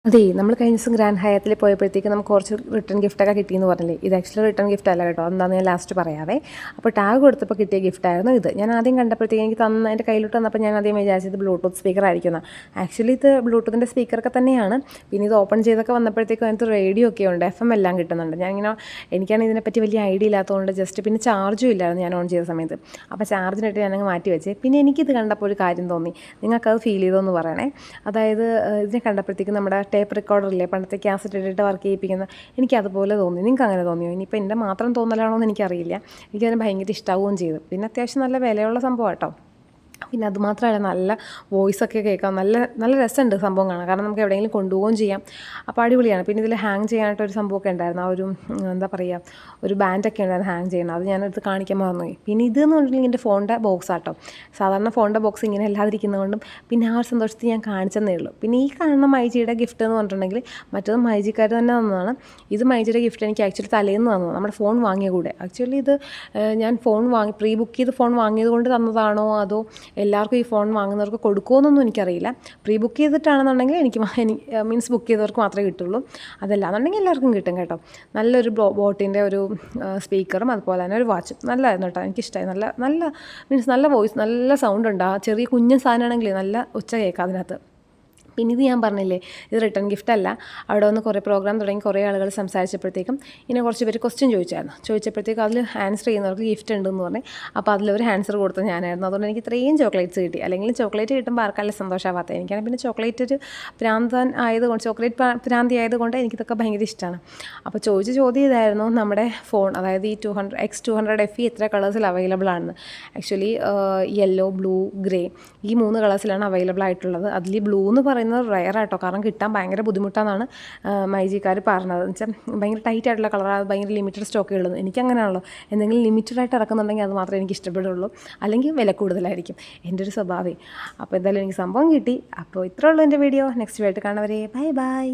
അതെ, നമ്മൾ കഴിഞ്ഞ ദിവസം ഗ്രാൻഡ് ഹയാത്തിൽ പോയപ്പോഴത്തേക്ക് നമുക്ക് കുറച്ച് റിട്ടേൺ ഗിഫ്റ്റൊക്കെ കിട്ടിയെന്ന് പറഞ്ഞില്ലേ. ഇത് ആക്ച്വലി റിട്ടേൺ ഗിഫ്റ്റ് അല്ല കേട്ടോ, എന്താണെന്ന് ഞാൻ ലാസ്റ്റ് പറയാവേ. അപ്പോൾ ടാഗ് കൊടുത്തപ്പോൾ കിട്ടിയ ഗിഫ്റ്റായിരുന്നു ഇത്. ഞാൻ ആദ്യം കണ്ടപ്പോഴത്തേക്ക് എനിക്ക് എൻ്റെ കയ്യിലോട്ട് വന്നപ്പോൾ ഞാൻ ആദ്യം വിചാരിച്ചത് ബ്ലൂടൂത്ത് സ്പീക്കർ ആയിരിക്കുന്ന. ആക്ച്വലി ഇത് ബ്ലൂടൂത്തിൻ്റെ സ്പീക്കറൊക്കെ തന്നെയാണ്. പിന്നെ ഇത് ഓപ്പൺ ചെയ്തൊക്കെ വന്നപ്പോഴത്തേക്കും അതിനകത്ത് റേഡിയോ ഒക്കെ ഉണ്ട്, FM എല്ലാം കിട്ടുന്നുണ്ട്. എനിക്കാണെങ്കിൽ ഇതിനെപ്പറ്റി വലിയ ഐഡിയ ഇല്ലാത്തതുകൊണ്ട് ജസ്റ്റ് പിന്നെ ചാർജും ഇല്ലായിരുന്നു ഞാൻ ഓൺ ചെയ്ത സമയത്ത്. അപ്പോൾ ചാർജിനിട്ട് ഞാനങ്ങ് മാറ്റി വെച്ചേ. പിന്നെ എനിക്കിത് കണ്ടപ്പോൾ ഒരു കാര്യം തോന്നി, നിങ്ങൾക്കത് ഫീൽ ചെയ്തോ എന്ന് പറയണേ. അതായത് ഇതിനെ കണ്ടപ്പോഴത്തേക്ക് നമ്മുടെ ടേപ്പ് റെക്കോർഡറില്ലേ, പണ്ടത്തെ കാസറ്റ് ഇട്ടിട്ട് വർക്ക് ചെയ്യിപ്പിക്കുന്ന, എനിക്കതുപോലെ തോന്നി. നിങ്ങൾക്ക് അങ്ങനെ തോന്നിയോ? ഇനിയിപ്പോൾ എൻ്റെ മാത്രം തോന്നലാണോ എന്ന് എനിക്കറിയില്ല. എനിക്കതിന് ഭയങ്കര ഇഷ്ടമാവുകയും ചെയ്തു. പിന്നെ അത്യാവശ്യം നല്ല വിലയുള്ള സംഭവം കേട്ടോ. പിന്നെ അതുമാത്രമല്ല, നല്ല വോയിസൊക്കെ കേൾക്കാം, നല്ല നല്ല രസമുണ്ട് സംഭവം കാണാൻ. കാരണം നമുക്ക് എവിടെയെങ്കിലും കൊണ്ടുപോവുകയും ചെയ്യാം. അപ്പോൾ അടിപൊളിയാണ്. പിന്നെ ഇതിൽ ഹാങ് ചെയ്യാനായിട്ടൊരു സംഭവമൊക്കെ ഉണ്ടായിരുന്നു. ആ ഒരു എന്താ പറയുക, ഒരു ബാൻഡൊക്കെ ഉണ്ടായിരുന്നു ഹാങ് ചെയ്യുന്നത്. അത് ഞാനടുത്ത് കാണിക്കാൻ മറന്നുപോയി. പിന്നെ ഇതെന്ന് പറഞ്ഞിട്ടുണ്ടെങ്കിൽ എൻ്റെ ഫോണിൻ്റെ ബോക്സ് ആട്ടോ. സാധാരണ ഫോണിൻ്റെ ബോക്സ് ഇങ്ങനെ അല്ലാതിരിക്കുന്നതുകൊണ്ടും പിന്നെ ആ ഒരു സന്തോഷത്തിൽ ഞാൻ കാണിച്ചെന്നേ ഉള്ളൂ. പിന്നെ ഈ കാണുന്ന മൈജിയുടെ ഗിഫ്റ്റ് എന്ന് പറഞ്ഞിട്ടുണ്ടെങ്കിൽ മറ്റത് മൈജിക്കാർ തന്നെ തന്നതാണ്. ഇത് മൈജിയുടെ ഗിഫ്റ്റ് എനിക്ക് ആക്ച്വലി തലേന്ന് തന്നതാണ്, നമ്മുടെ ഫോൺ വാങ്ങിയ കൂടെ. ആക്ച്വലി ഇത് ഞാൻ ഫോൺ പ്രീ ബുക്ക് ചെയ്ത് ഫോൺ വാങ്ങിയത് കൊണ്ട് തന്നതാണോ അതോ എല്ലാവർക്കും ഈ ഫോൺ വാങ്ങുന്നവർക്ക് കൊടുക്കുമോയെന്നൊന്നും എനിക്കറിയില്ല. പ്രീ ബുക്ക് ചെയ്തിട്ടാണെന്നുണ്ടെങ്കിൽ എനിക്ക് മീൻസ് ബുക്ക് ചെയ്തവർക്ക് മാത്രമേ കിട്ടുള്ളൂ. അതല്ലാന്നുണ്ടെങ്കിൽ എല്ലാവർക്കും കിട്ടും കേട്ടോ. നല്ലൊരു ബോട്ടിൻ്റെ ഒരു സ്പീക്കറും അതുപോലെ തന്നെ ഒരു വാച്ചും നല്ലതായിരുന്നു കേട്ടോ. എനിക്കിഷ്ടമായി. നല്ല നല്ല മീൻസ് നല്ല വോയിസ്, നല്ല സൗണ്ട് ഉണ്ട്. ആ ചെറിയ കുഞ്ഞൻ സാധനമാണെങ്കിൽ നല്ല ഉച്ച കേൾക്കാം അതിനകത്ത്. പിന്നെ ഇത് ഞാൻ പറഞ്ഞില്ലേ, ഇത് റിട്ടേൺ ഗിഫ്റ്റ് അല്ല. അവിടെ വന്ന് കുറേ പ്രോഗ്രാം തുടങ്ങി കുറേ ആളുകൾ സംസാരിച്ചപ്പോഴത്തേക്കും ഇങ്ങനെ കുറച്ച് പേര് ക്വസ്റ്റ്യൻ ചോദിച്ചപ്പോഴത്തേക്കും അതിൽ ആൻസർ ചെയ്യുന്നവർക്ക് ഗിഫ്റ്റ് ഉണ്ടെന്ന് പറഞ്ഞ്. അപ്പോൾ അതിലൊരു ആൻസർ കൊടുത്തത് ഞാനായിരുന്നു. അതുകൊണ്ട് എനിക്ക് ഇത്രയും ചോക്ലേറ്റ്സ് കിട്ടി. അല്ലെങ്കിൽ ചോക്ലേറ്റ് കിട്ടുമ്പോൾ ആർക്കല്ല സന്തോഷമാവാത്ത. എനിക്കാണെങ്കിൽ പിന്നെ ചോക്ലേറ്റ് ഒരു പ്രാന്തൻ ആയതുകൊണ്ട്, ചോക്ലേറ്റ് പ്രാന്തി ആയതുകൊണ്ട് എനിക്കിതൊക്കെ ഭയങ്കര ഇഷ്ടമാണ്. അപ്പോൾ ചോദ്യം ഇതായിരുന്നു, നമ്മുടെ ഫോൺ അതായത് ഈ X200 FE എത്ര കളേഴ്സിൽ അവൈലബിൾ ആണെന്ന്. ആക്ച്വലി യെല്ലോ, ബ്ലൂ, ഗ്രേ ഈ 3 കളേഴ്സിലാണ് അവൈലബിൾ ആയിട്ടുള്ളത്. അതിൽ ബ്ലൂ എന്ന് പറയുന്നത് റയർ ആട്ടോ, കാരണം കിട്ടാൻ ഭയങ്കര ബുദ്ധിമുട്ടാണെന്നാണ് മൈജിക്കാർ പറഞ്ഞത്. എന്ന് വെച്ചാൽ ഭയങ്കര ടൈറ്റ് ആയിട്ടുള്ള കളറാണ്, ഭയങ്കര ലിമിറ്റഡ് സ്റ്റോക്കേ ഉള്ളത്. എനിക്കങ്ങനെയാണല്ലോ, എന്തെങ്കിലും ലിമിറ്റഡ് ആയിട്ട് ഇറക്കുന്നുണ്ടെങ്കിൽ അത് മാത്രമേ എനിക്ക് ഇഷ്ടപ്പെടുള്ളൂ, അല്ലെങ്കിൽ വില കൂടുതലായിരിക്കും, എൻ്റെ ഒരു സ്വഭാവം. അപ്പോൾ എന്തായാലും എനിക്ക് സംഭവം കിട്ടി. അപ്പോൾ ഇത്രേ ഉള്ളൂ എൻ്റെ വീഡിയോ. നെക്സ്റ്റ് വീഡിയോ ആയിട്ട് കാണുന്നവരെ ബൈ ബൈ.